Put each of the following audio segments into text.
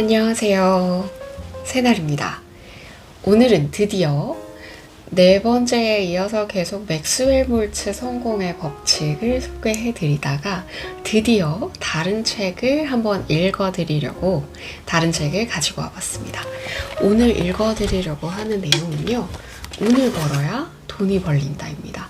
안녕하세요. 새날입니다. 오늘은 드디어 네 번째에 이어서 계속 맥스웰 몰츠 성공의 법칙을 소개해 드리다가 드디어 다른 책을 한번 읽어 드리려고 다른 책을 가지고 와봤습니다. 오늘 읽어 드리려고 하는 내용은요. 운을 벌어야 돈이 벌린다입니다.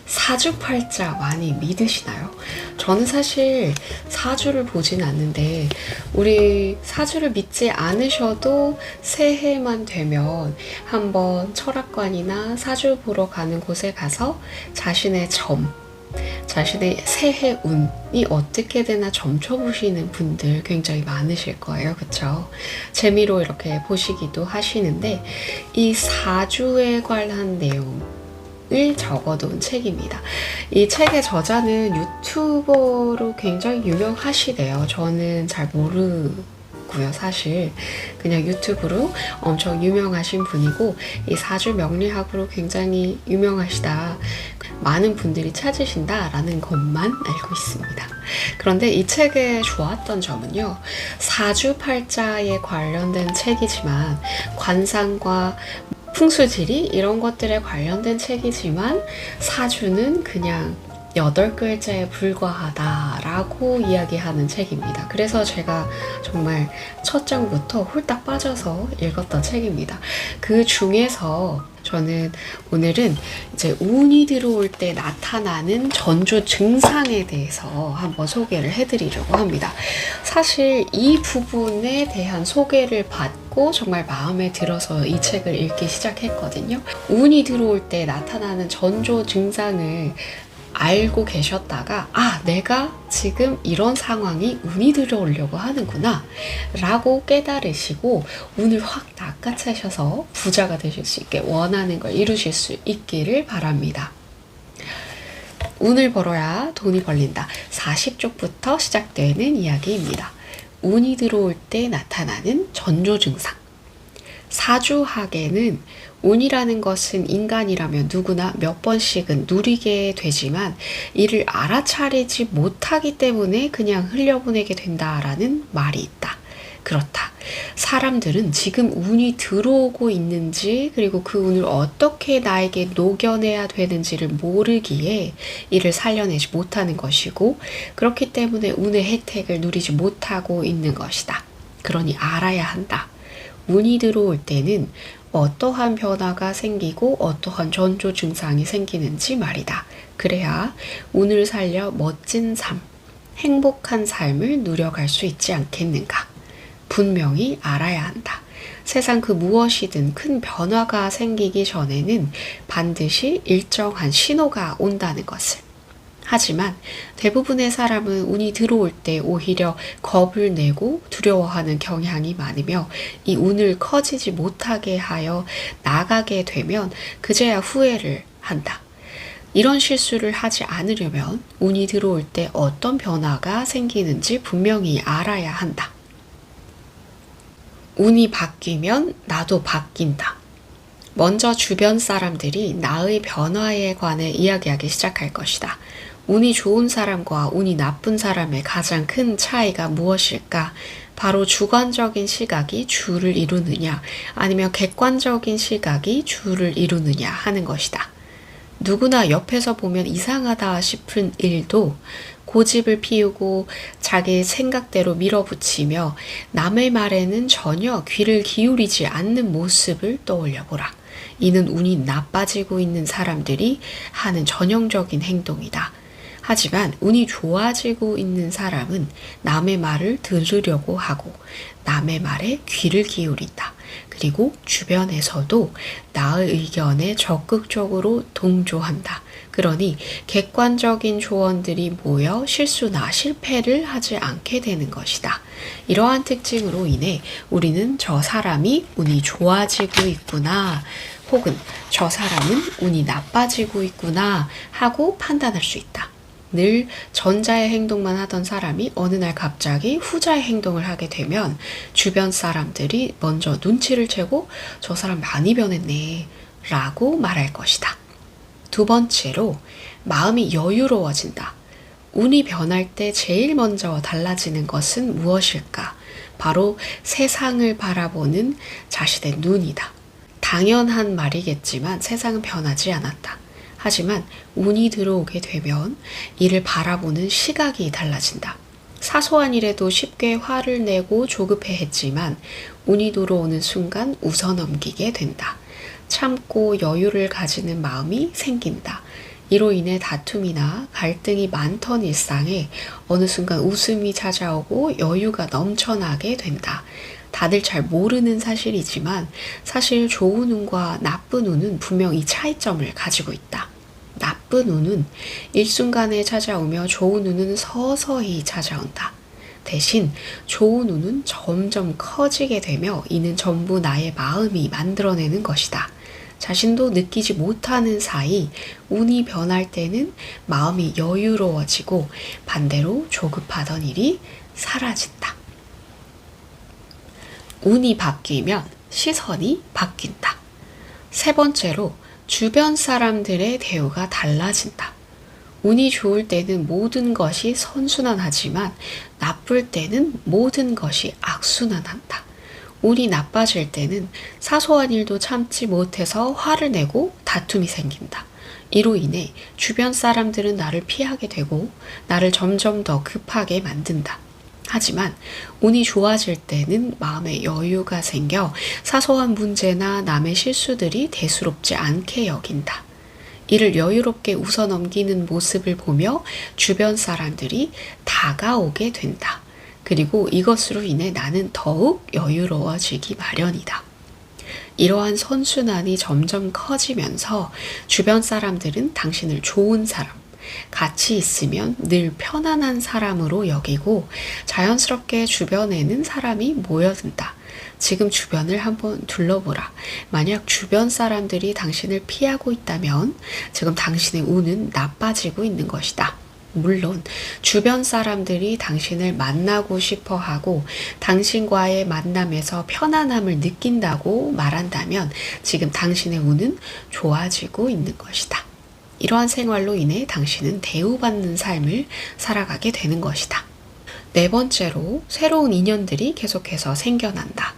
사주팔자 많이 믿으시나요? 저는 사실 사주를 보진 않는데 우리 사주를 믿지 않으셔도 새해만 되면 한번 철학관이나 사주 보러 가는 곳에 가서 자신의 자신의 새해 운이 어떻게 되나 점쳐보시는 분들 굉장히 많으실 거예요. 그쵸? 재미로 이렇게 보시기도 하시는데 이 사주에 관한 내용 을 적어둔 책입니다. 이 책의 저자는 유튜버로 굉장히 유명하시대요. 저는 잘 모르고요. 사실 그냥 유튜브로 엄청 유명하신 분이고 이 사주 명리학으로 굉장히 유명하시다. 많은 분들이 찾으신다라는 것만 알고 있습니다. 그런데 이 책의 좋았던 점은요. 사주팔자에 관련된 책이지만 관상과 풍수지리 이런 것들에 관련된 책이지만 사주는 그냥 8글자에 불과하다라고 이야기하는 책입니다. 그래서 제가 정말 첫 장부터 홀딱 빠져서 읽었던 책입니다. 그 중에서 저는 오늘은 이제 운이 들어올 때 나타나는 전조 증상에 대해서 한번 소개를 해드리려고 합니다. 사실 이 부분에 대한 소개를 받고 정말 마음에 들어서 이 책을 읽기 시작했거든요. 운이 들어올 때 나타나는 전조 증상을 알고 계셨다가 내가 지금 이런 상황이 운이 들어오려고 하는구나 라고 깨달으시고 운을 확 낚아채셔서 부자가 되실 수 있게 원하는 걸 이루실 수 있기를 바랍니다. 운을 벌어야 돈이 벌린다. 40쪽부터 시작되는 이야기입니다. 운이 들어올 때 나타나는 전조 증상. 사주학에는 운이라는 것은 인간이라면 누구나 몇 번씩은 누리게 되지만 이를 알아차리지 못하기 때문에 그냥 흘려보내게 된다라는 말이 있다. 그렇다. 사람들은 지금 운이 들어오고 있는지 그리고 그 운을 어떻게 나에게 녹여내야 되는지를 모르기에 이를 살려내지 못하는 것이고 그렇기 때문에 운의 혜택을 누리지 못하고 있는 것이다. 그러니 알아야 한다. 운이 들어올 때는 어떠한 변화가 생기고 어떠한 전조 증상이 생기는지 말이다. 그래야 운을 살려 멋진 삶, 행복한 삶을 누려갈 수 있지 않겠는가. 분명히 알아야 한다. 세상 그 무엇이든 큰 변화가 생기기 전에는 반드시 일정한 신호가 온다는 것을. 하지만 대부분의 사람은 운이 들어올 때 오히려 겁을 내고 두려워하는 경향이 많으며 이 운을 커지지 못하게 하여 나가게 되면 그제야 후회를 한다. 이런 실수를 하지 않으려면 운이 들어올 때 어떤 변화가 생기는지 분명히 알아야 한다. 운이 바뀌면 나도 바뀐다. 먼저 주변 사람들이 나의 변화에 관해 이야기하기 시작할 것이다. 운이 좋은 사람과 운이 나쁜 사람의 가장 큰 차이가 무엇일까? 바로 주관적인 시각이 주를 이루느냐 아니면 객관적인 시각이 주를 이루느냐 하는 것이다. 누구나 옆에서 보면 이상하다 싶은 일도 고집을 피우고 자기 생각대로 밀어붙이며 남의 말에는 전혀 귀를 기울이지 않는 모습을 떠올려보라. 이는 운이 나빠지고 있는 사람들이 하는 전형적인 행동이다. 하지만 운이 좋아지고 있는 사람은 남의 말을 들으려고 하고 남의 말에 귀를 기울인다. 그리고 주변에서도 나의 의견에 적극적으로 동조한다. 그러니 객관적인 조언들이 모여 실수나 실패를 하지 않게 되는 것이다. 이러한 특징으로 인해 우리는 저 사람이 운이 좋아지고 있구나 혹은 저 사람은 운이 나빠지고 있구나 하고 판단할 수 있다. 늘 전자의 행동만 하던 사람이 어느 날 갑자기 후자의 행동을 하게 되면 주변 사람들이 먼저 눈치를 채고 저 사람 많이 변했네 라고 말할 것이다. 두 번째로 마음이 여유로워진다. 운이 변할 때 제일 먼저 달라지는 것은 무엇일까? 바로 세상을 바라보는 자신의 눈이다. 당연한 말이겠지만 세상은 변하지 않았다. 하지만 운이 들어오게 되면 이를 바라보는 시각이 달라진다. 사소한 일에도 쉽게 화를 내고 조급해했지만 운이 들어오는 순간 웃어넘기게 된다. 참고 여유를 가지는 마음이 생긴다. 이로 인해 다툼이나 갈등이 많던 일상에 어느 순간 웃음이 찾아오고 여유가 넘쳐나게 된다. 다들 잘 모르는 사실이지만 사실 좋은 운과 나쁜 운은 분명 이 차이점을 가지고 있다. 나쁜 운은 일순간에 찾아오며 좋은 운은 서서히 찾아온다. 대신 좋은 운은 점점 커지게 되며 이는 전부 나의 마음이 만들어내는 것이다. 자신도 느끼지 못하는 사이 운이 변할 때는 마음이 여유로워지고 반대로 조급하던 일이 사라진다. 운이 바뀌면 시선이 바뀐다. 세 번째로 주변 사람들의 대우가 달라진다. 운이 좋을 때는 모든 것이 선순환하지만 나쁠 때는 모든 것이 악순환한다. 운이 나빠질 때는 사소한 일도 참지 못해서 화를 내고 다툼이 생긴다. 이로 인해 주변 사람들은 나를 피하게 되고 나를 점점 더 급하게 만든다. 하지만 운이 좋아질 때는 마음에 여유가 생겨 사소한 문제나 남의 실수들이 대수롭지 않게 여긴다. 이를 여유롭게 웃어넘기는 모습을 보며 주변 사람들이 다가오게 된다. 그리고 이것으로 인해 나는 더욱 여유로워지기 마련이다. 이러한 선순환이 점점 커지면서 주변 사람들은 당신을 좋은 사람, 같이 있으면 늘 편안한 사람으로 여기고 자연스럽게 주변에는 사람이 모여든다. 지금 주변을 한번 둘러보라. 만약 주변 사람들이 당신을 피하고 있다면 지금 당신의 운은 나빠지고 있는 것이다. 물론 주변 사람들이 당신을 만나고 싶어 하고 당신과의 만남에서 편안함을 느낀다고 말한다면 지금 당신의 운은 좋아지고 있는 것이다. 이러한 생활로 인해 당신은 대우받는 삶을 살아가게 되는 것이다. 네 번째로 새로운 인연들이 계속해서 생겨난다.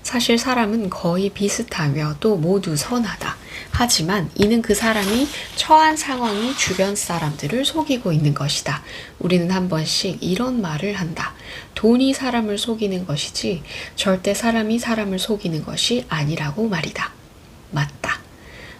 사실 사람은 거의 비슷하며 또 모두 선하다. 하지만 이는 그 사람이 처한 상황이 주변 사람들을 속이고 있는 것이다. 우리는 한 번씩 이런 말을 한다. 돈이 사람을 속이는 것이지 절대 사람이 사람을 속이는 것이 아니라고 말이다. 맞다.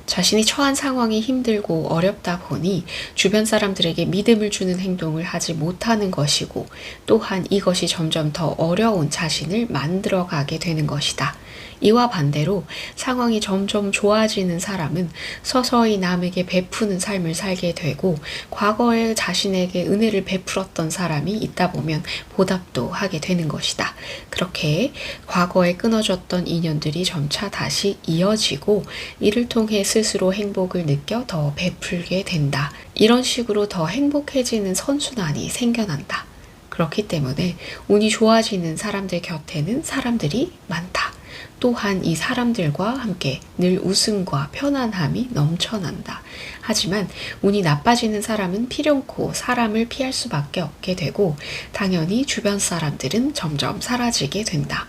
자신이 처한 상황이 힘들고 어렵다 보니 주변 사람들에게 믿음을 주는 행동을 하지 못하는 것이고 또한 이것이 점점 더 어려운 자신을 만들어가게 되는 것이다. 이와 반대로 상황이 점점 좋아지는 사람은 서서히 남에게 베푸는 삶을 살게 되고 과거에 자신에게 은혜를 베풀었던 사람이 있다 보면 보답도 하게 되는 것이다. 그렇게 과거에 끊어졌던 인연들이 점차 다시 이어지고 이를 통해 스스로 행복을 느껴 더 베풀게 된다. 이런 식으로 더 행복해지는 선순환이 생겨난다. 그렇기 때문에 운이 좋아지는 사람들 곁에는 사람들이 많다. 또한 이 사람들과 함께 늘 웃음과 편안함이 넘쳐난다. 하지만 운이 나빠지는 사람은 필연코 사람을 피할 수밖에 없게 되고 당연히 주변 사람들은 점점 사라지게 된다.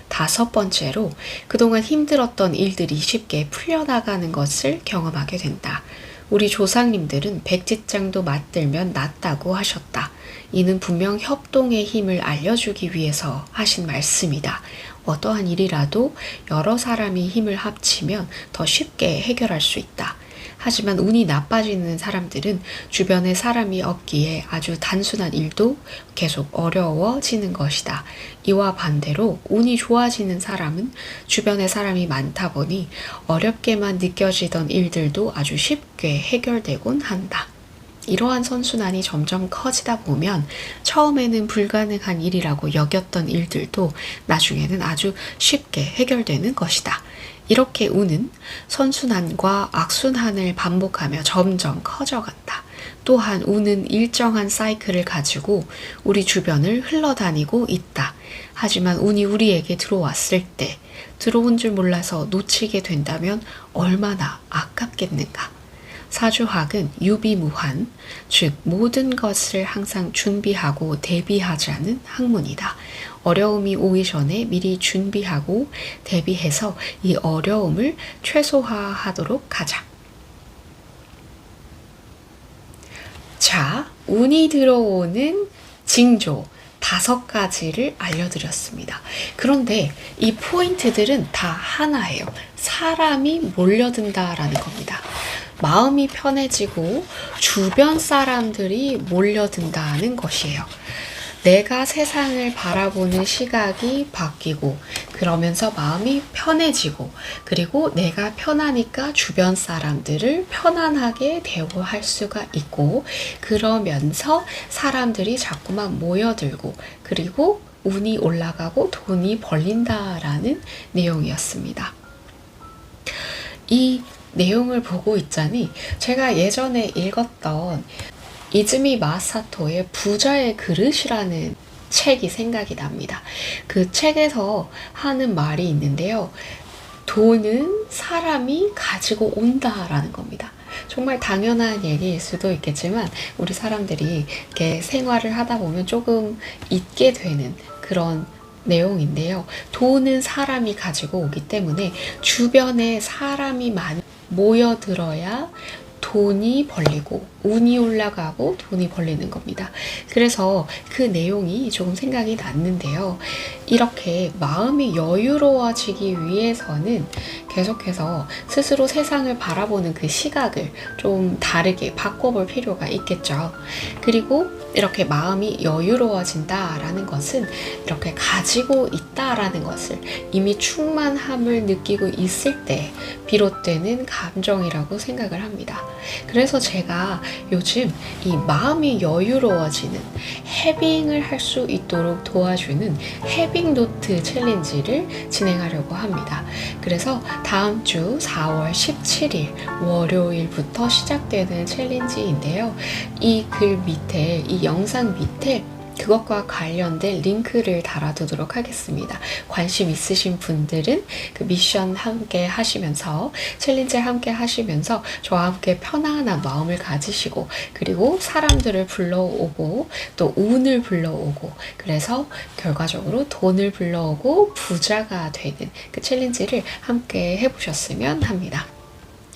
다섯 번째로 그동안 힘들었던 일들이 쉽게 풀려나가는 것을 경험하게 된다. 우리 조상님들은 백지장도 맞들면 낫다고 하셨다. 이는 분명 협동의 힘을 알려주기 위해서 하신 말씀이다. 어떠한 일이라도 여러 사람이 힘을 합치면 더 쉽게 해결할 수 있다. 하지만 운이 나빠지는 사람들은 주변에 사람이 없기에 아주 단순한 일도 계속 어려워지는 것이다. 이와 반대로 운이 좋아지는 사람은 주변에 사람이 많다 보니 어렵게만 느껴지던 일들도 아주 쉽게 해결되곤 한다. 이러한 선순환이 점점 커지다 보면 처음에는 불가능한 일이라고 여겼던 일들도 나중에는 아주 쉽게 해결되는 것이다. 이렇게 운은 선순환과 악순환을 반복하며 점점 커져간다. 또한 운은 일정한 사이클을 가지고 우리 주변을 흘러다니고 있다. 하지만 운이 우리에게 들어왔을 때 들어온 줄 몰라서 놓치게 된다면 얼마나 아깝겠는가. 사주학은 유비무환, 즉 모든 것을 항상 준비하고 대비하자는 학문이다. 어려움이 오기 전에 미리 준비하고 대비해서 이 어려움을 최소화하도록 하자. 자, 운이 들어오는 징조 5가지를 알려드렸습니다. 그런데 이 포인트들은 다 하나예요. 사람이 몰려든다라는 겁니다. 마음이 편해지고 주변 사람들이 몰려든다는 것이에요. 내가 세상을 바라보는 시각이 바뀌고 그러면서 마음이 편해지고 그리고 내가 편하니까 주변 사람들을 편안하게 대우할 수가 있고 그러면서 사람들이 자꾸만 모여들고 그리고 운이 올라가고 돈이 벌린다라는 내용이었습니다. 이 내용을 보고 있자니 제가 예전에 읽었던 이즈미 마사토의 부자의 그릇이라는 책이 생각이 납니다. 그 책에서 하는 말이 있는데요. 돈은 사람이 가지고 온다라는 겁니다. 정말 당연한 얘기일 수도 있겠지만 우리 사람들이 이렇게 생활을 하다 보면 조금 잊게 되는 그런 내용인데요. 돈은 사람이 가지고 오기 때문에 주변에 사람이 많이 모여들어야 돈이 벌리고 운이 올라가고 돈이 벌리는 겁니다. 그래서 그 내용이 조금 생각이 났는데요. 이렇게 마음이 여유로워지기 위해서는 계속해서 스스로 세상을 바라보는 그 시각을 좀 다르게 바꿔볼 필요가 있겠죠. 그리고 이렇게 마음이 여유로워진다라는 것은 이렇게 가지고 있다라는 것을 이미 충만함을 느끼고 있을 때 비롯되는 감정이라고 생각을 합니다. 그래서 제가 요즘 이 마음이 여유로워지는 해빙을 할 수 있도록 도와주는 해빙 노트 챌린지를 진행하려고 합니다. 그래서 다음 주 4월 17일 월요일부터 시작되는 챌린지인데요. 이 글 밑에, 이 영상 밑에 그것과 관련된 링크를 달아두도록 하겠습니다. 관심 있으신 분들은 그 미션 함께 하시면서 챌린지 함께 하시면서 저와 함께 편안한 마음을 가지시고 그리고 사람들을 불러오고 또 운을 불러오고 그래서 결과적으로 돈을 불러오고 부자가 되는 그 챌린지를 함께 해보셨으면 합니다.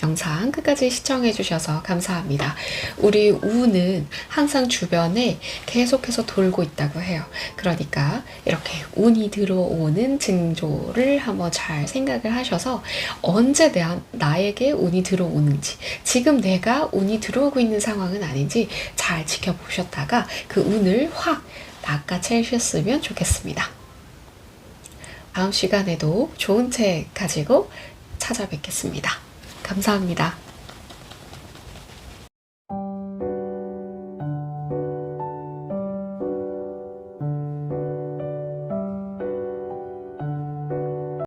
영상 끝까지 시청해주셔서 감사합니다. 우리 운은 항상 주변에 계속해서 돌고 있다고 해요. 그러니까 이렇게 운이 들어오는 징조를 한번 잘 생각을 하셔서 언제 나에게 운이 들어오는지 지금 내가 운이 들어오고 있는 상황은 아닌지 잘 지켜보셨다가 그 운을 확 낚아채셨으면 좋겠습니다. 다음 시간에도 좋은 책 가지고 찾아뵙겠습니다. 감사합니다.